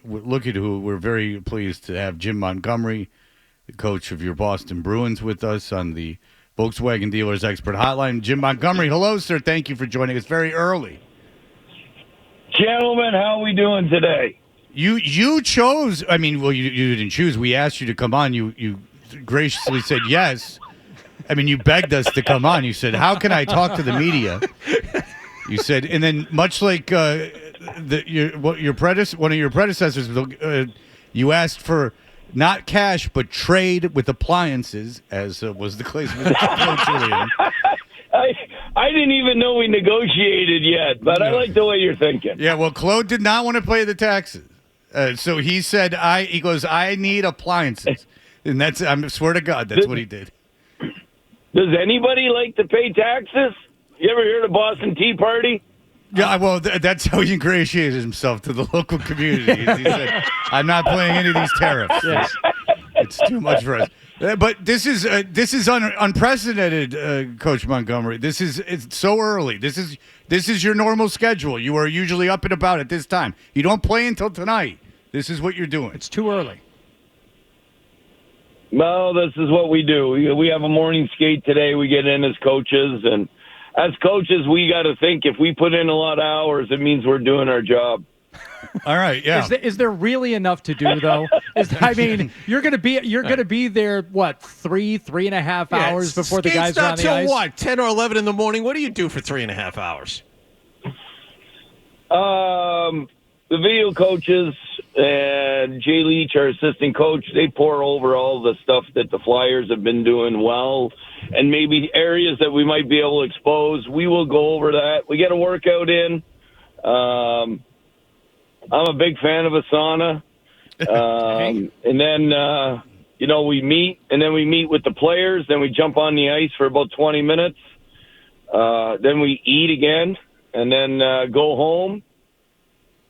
look at who we're very pleased to have Jim Montgomery, the coach of your Boston Bruins, with us on the Volkswagen Dealers Expert Hotline. Jim Montgomery, hello, sir. Thank you for joining us very early. Gentlemen, how are we doing today? You chose. I mean, well, you didn't choose. We asked you to come on. You graciously said yes. I mean, you begged us to come on. You said, "How can I talk to the media?" You said, and then much like one of your predecessors, you asked for not cash but trade with appliances, as was the case with Julian. I didn't even know we negotiated yet, but I like the way you're thinking. Yeah, well, Claude did not want to pay the taxes, so he said, "He goes, I need appliances," and I swear to God, that's what he did. Does anybody like to pay taxes? You ever hear of the Boston Tea Party? Yeah, well, that's how he ingratiated himself to the local community. He said, "I'm not paying any of these tariffs. Yes. It's too much for us." But this is unprecedented, Coach Montgomery. It's so early. This is your normal schedule. You are usually up and about at this time. You don't play until tonight. This is what you're doing. It's too early. Well, this is what we do. We have a morning skate today. We get in as coaches, and as coaches, we got to think if we put in a lot of hours, it means we're doing our job. All right, yeah. Is there really enough to do though? You're going to be there what 3.5 hours before the guys are on the ice? What 10 or 11 in the morning? What do you do for 3.5 hours? The video coaches and Jay Leach, our assistant coach, they pour over all the stuff that the Flyers have been doing well, and maybe areas that we might be able to expose. We will go over that. We get a workout in. I'm a big fan of a sauna. And then, we meet, and then we meet with the players. Then we jump on the ice for about 20 minutes. Then we eat again, and then go home,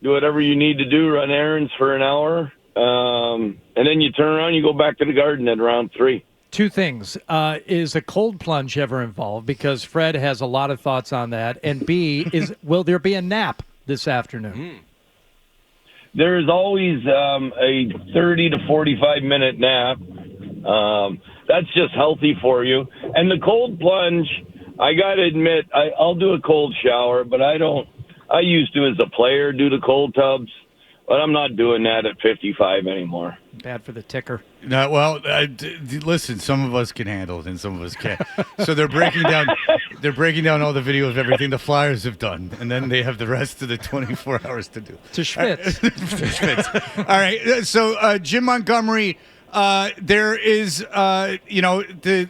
do whatever you need to do, run errands for an hour. And then you turn around, you go back to the garden at around 3. Two things. Is a cold plunge ever involved? Because Fred has a lot of thoughts on that. And B, will there be a nap this afternoon? There's always a 30 to 45-minute nap. That's just healthy for you. And the cold plunge, I got to admit, I'll do a cold shower, but I used to, as a player, do the cold tubs, but I'm not doing that at 55 anymore. Bad for the ticker. No, well, listen, some of us can handle it and some of us can't. So they're breaking down all the video of everything the Flyers have done, and then they have the rest of the 24 hours to do. To Schmitz. All right. So Jim Montgomery, there is, the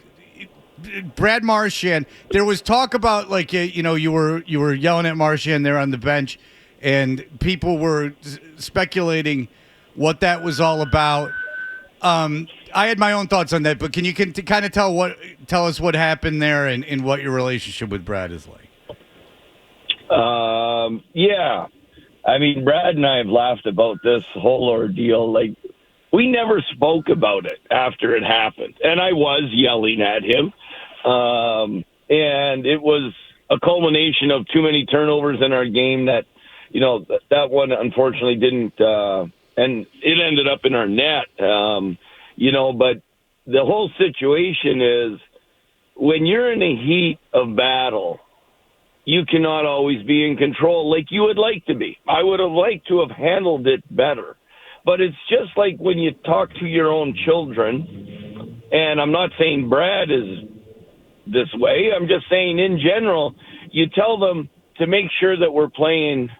Brad Marchand. There was talk about you were yelling at Marchand there on the bench, and people were speculating what that was all about. I had my own thoughts on that, but can you kind of tell us what happened there and what your relationship with Brad is like? Yeah. I mean, Brad and I have laughed about this whole ordeal. Like, we never spoke about it after it happened, and I was yelling at him. And it was a culmination of too many turnovers in our game that that one unfortunately didn't, and it ended up in our net. But the whole situation is when you're in the heat of battle, you cannot always be in control like you would like to be. I would have liked to have handled it better. But it's just like when you talk to your own children, and I'm not saying Brad is this way. I'm just saying in general, you tell them to make sure that we're playing,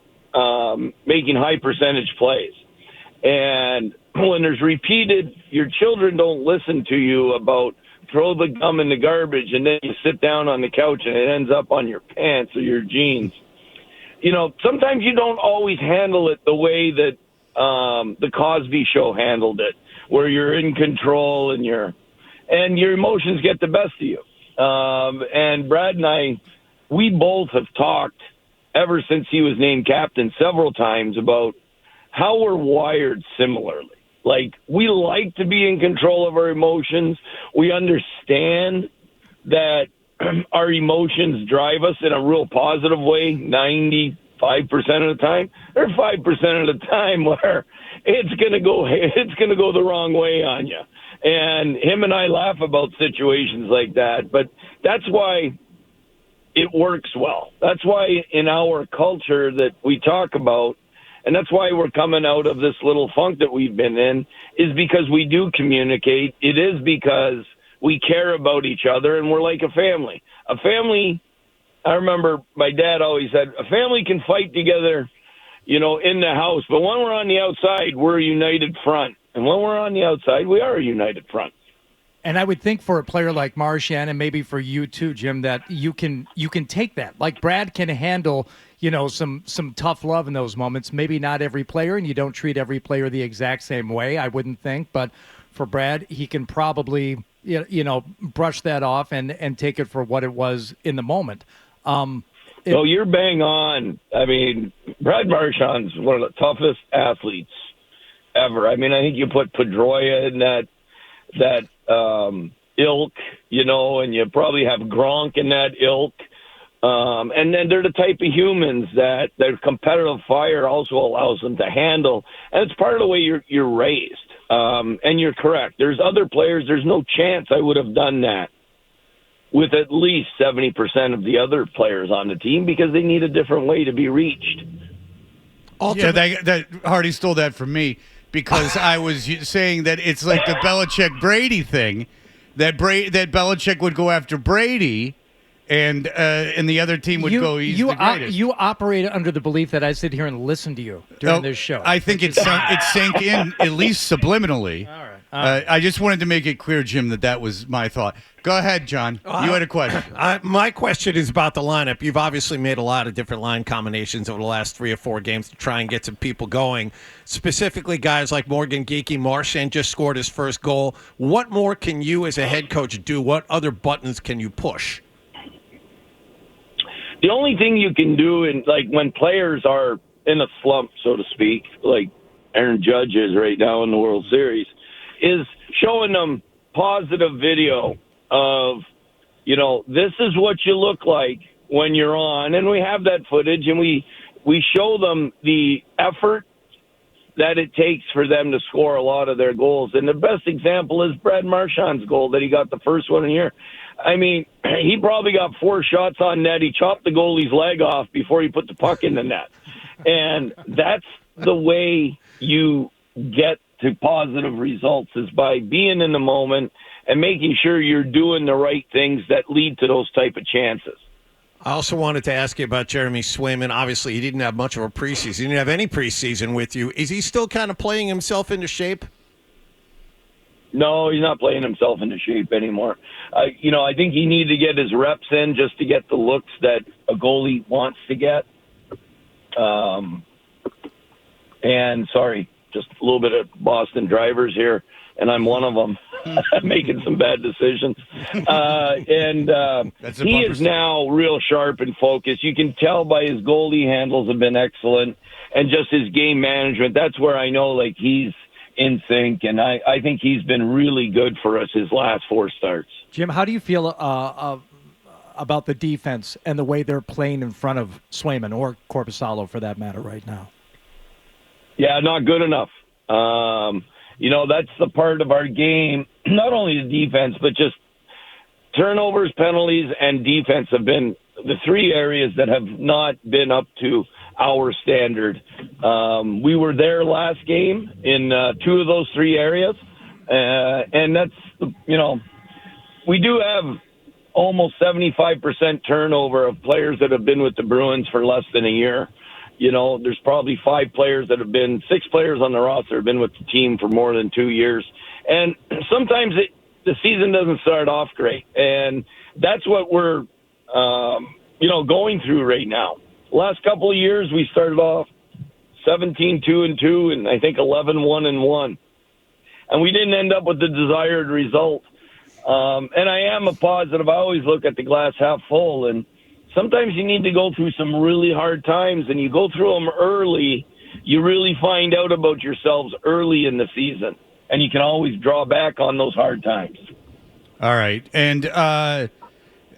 making high percentage plays. And when there's repeated, your children don't listen to you about throw the gum in the garbage and then you sit down on the couch and it ends up on your pants or your jeans. Sometimes you don't always handle it the way that the Cosby Show handled it, where you're in control and your emotions get the best of you. And Brad and I, we both have talked ever since he was named captain several times about how we're wired similarly. Like, we like to be in control of our emotions. We understand that our emotions drive us in a real positive way 90% 5% of the time. There's 5% of the time where it's going to go the wrong way on you. And him and I laugh about situations like that, but that's why it works well. That's why in our culture that we talk about, and that's why we're coming out of this little funk that we've been in, is because we do communicate. It is because we care about each other, and we're like a family. A family, I remember my dad always said, a family can fight together, in the house, but when we're on the outside, we're a united front. And when we're on the outside, we are a united front. And I would think for a player like Marchand, and maybe for you too, Jim, that you can take that. Like Brad can handle, some tough love in those moments. Maybe not every player, and you don't treat every player the exact same way, I wouldn't think. But for Brad, he can probably, brush that off and take it for what it was in the moment. So you're bang on. I mean, Brad Marchand's one of the toughest athletes ever. I mean, I think you put Pedroia in that ilk, and you probably have Gronk in that ilk. And then they're the type of humans that their competitive fire also allows them to handle. And it's part of the way you're raised. And you're correct. There's other players, there's no chance I would have done that with at least 70% of the other players on the team because they need a different way to be reached. Yeah, that Hardy stole that from me because I was saying that it's like the Belichick-Brady thing, that Belichick would go after Brady and the other team would go, he's the greatest. You operate under the belief that I sit here and listen to you during this show. I think it sank in, at least subliminally. All right. I just wanted to make it clear, Jim, that was my thought. Go ahead, John. You had a question. My question is about the lineup. You've obviously made a lot of different line combinations over the last 3 or 4 games to try and get some people going. Specifically, guys like Morgan Geekie. Marchand just scored his first goal. What more can you as a head coach do? What other buttons can you push? The only thing you can do, when players are in a slump, so to speak, like Aaron Judge is right now in the World Series, is showing them positive video of, this is what you look like when you're on. And we have that footage, and we show them the effort that it takes for them to score a lot of their goals. And the best example is Brad Marchand's goal that he got the first one in here. I mean, he probably got 4 shots on net. He chopped the goalie's leg off before he put the puck in the net. And that's the way you get to positive results, is by being in the moment and making sure you're doing the right things that lead to those type of chances. I also wanted to ask you about Jeremy Swayman. Obviously, he didn't have much of a preseason. He didn't have any preseason with you. Is he still kind of playing himself into shape? No, he's not playing himself into shape anymore. I think he needs to get his reps in just to get the looks that a goalie wants to get. And sorry, just a little bit of Boston drivers here, and I'm one of them, making some bad decisions. He is now real sharp and focused. You can tell by his goalie handles have been excellent, and just his game management. That's where I know he's in sync, and I think he's been really good for us his last 4 starts. Jim, how do you feel about the defense and the way they're playing in front of Swayman or Korpisalo for that matter right now? Yeah, not good enough. That's the part of our game, not only the defense, but just turnovers, penalties, and defense have been the 3 areas that have not been up to our standard. We were there last game in 2 of those 3 areas. And that's, we do have almost 75% turnover of players that have been with the Bruins for less than a year. There's probably 6 players on the roster have been with the team for more than 2 years. And sometimes the season doesn't start off great. And that's what we're, going through right now. Last couple of years, we started off 17-2-2 and I think 11-1-1. And we didn't end up with the desired result. And I am a positive. I always look at the glass half full. And sometimes you need to go through some really hard times, and you go through them early. You really find out about yourselves early in the season, and you can always draw back on those hard times. All right. And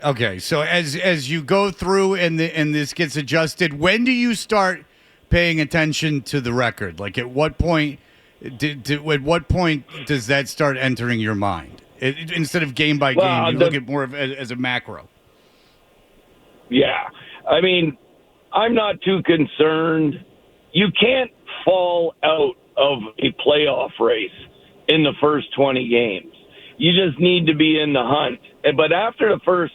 Okay, so as you go through and this gets adjusted, when do you start paying attention to the record? Like, at what point at what point does that start entering your mind? Instead of game by game, you look at more of as a macro. Yeah, I mean, I'm not too concerned. You can't fall out of a playoff race in the first 20 games. You just need to be in the hunt. But after the first,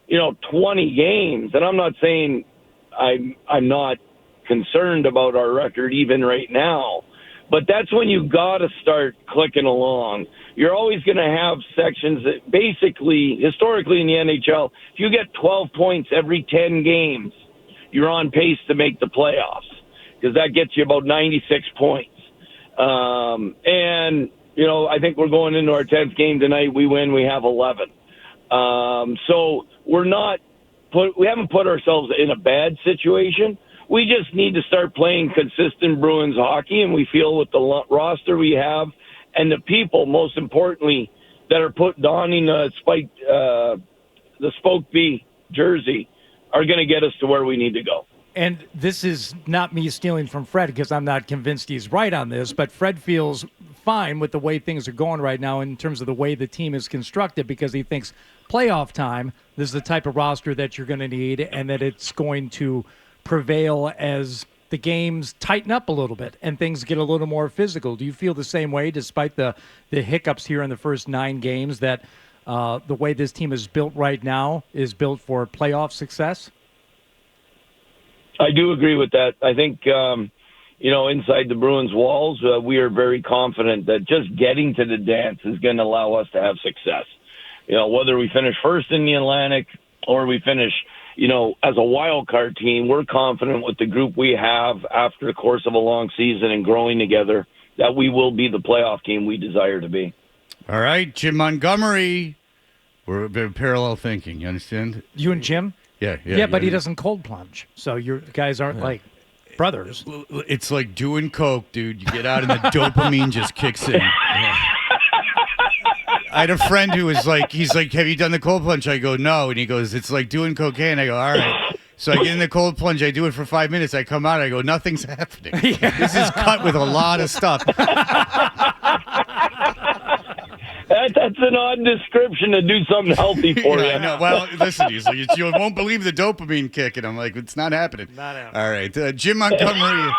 20 games, and I'm not saying I'm not concerned about our record even right now, but that's when you got to start clicking along. You're always going to have sections that basically, historically in the NHL, if you get 12 points every 10 games, you're on pace to make the playoffs because that gets you about 96 points. I think we're going into our 10th game tonight. We win, we have 11. So we haven't put ourselves in a bad situation. We just need to start playing consistent Bruins hockey, and we feel with the roster we have and the people, most importantly, that are donning the Spoke B jersey are going to get us to where we need to go. And this is not me stealing from Fred because I'm not convinced he's right on this, but Fred feels fine with the way things are going right now in terms of the way the team is constructed because he thinks playoff time, this is the type of roster that you're going to need and that it's going to prevail as the games tighten up a little bit and things get a little more physical. Do you feel the same way despite the hiccups here in the first 9 games that the way this team is built right now is built for playoff success? I do agree with that. I think, inside the Bruins walls, we are very confident that just getting to the dance is going to allow us to have success. Whether we finish first in the Atlantic or we finish, as a wild card team, we're confident with the group we have after the course of a long season and growing together that we will be the playoff team we desire to be. All right, Jim Montgomery. We're a bit of parallel thinking, you understand? You and Jim? Yeah, but he doesn't cold plunge, so you guys aren't like brothers. It's like doing coke, dude. You get out and the dopamine just kicks in. I had a friend who was like, he's like, have you done the cold plunge? I go, no. And he goes, it's like doing cocaine. I go, all right. So I get in the cold plunge. I do it for 5 minutes. I come out. I go, nothing's happening. This is cut with a lot of stuff. That's an odd description to do something healthy for you. I know. Well, listen, he's like, you won't believe the dopamine kick. And I'm like, it's not happening. Not happening. All right. Jim Montgomery,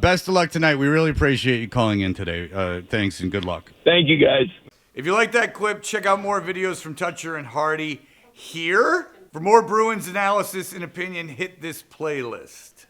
best of luck tonight. We really appreciate you calling in today. Thanks and good luck. Thank you, guys. If you like that clip, check out more videos from Toucher and Hardy here. For more Bruins analysis and opinion, hit this playlist.